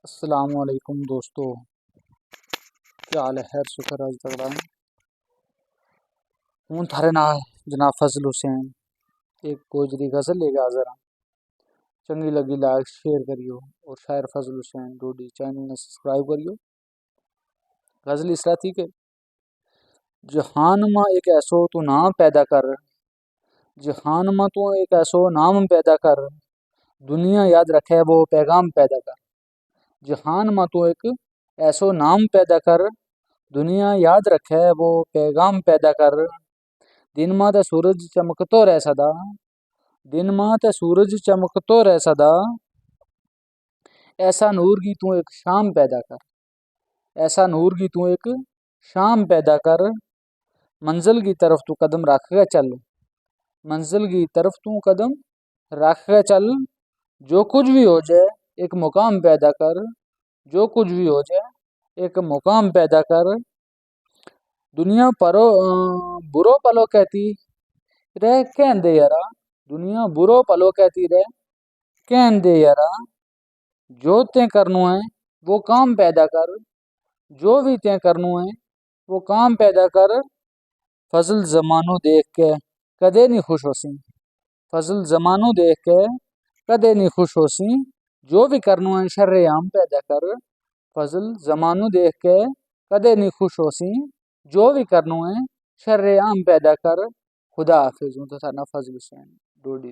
अस्सलामुअलैकुम दोस्तों, क्या हाल है? खैर शुक्र आज तगड़ा है। हूँ थारे ना जनाब फजल हुसैन एक गोजरी गज़ल लेके हाज़िर हाँ। चंगी लगी लाइक शेयर करियो और शायर फजल हुसैन डोडी चैनल ने सब्सक्राइब करियो। गज़ल इस तरह थी कि जहान माँ एक ऐसो तू नाम पैदा कर, जहान माँ तू एक ऐसो नाम पैदा कर, दुनिया याद रखे वो पैगाम पैदा कर। जहान माँ तू एक ऐसो नाम पैदा कर, दुनिया याद रखे वो पैगाम पैदा कर। दिन मां ते सूरज चमकतो रह सदा, दिन मां ते सूरज चमकतो रह सदा, ऐसा नूर की तू एक शाम पैदा कर, ऐसा नूर की तू एक शाम पैदा कर। मंजिल की तरफ तू कदम रख के चल, मंजिल की तरफ तू कदम रख के चल। जो कुछ भी हो जाए एक मुकाम पैदा कर, जो कुछ भी हो जाए एक मुकाम पैदा कर। दुनिया बुरो पलो कहती रह कहंदे यारा, दुनिया बुरो पलो कहती रह कहंदे यारा। जो ते करनू है वो काम पैदा कर, जो भी ते करनू है वो काम पैदा कर। फजल जमानो देख के कदे नहीं खुश होसी, फजल जमानो देख के कदे नहीं खुश होसी। जो भी करनू है शर्रेआम पैदा कर, फजल जमानो देख के कदे नहीं खुश होसी। जो भी करनू है शर्रेआम पैदा कर। खुदा हाफिज। हूँ तो साना फजल हुसैन डोडी।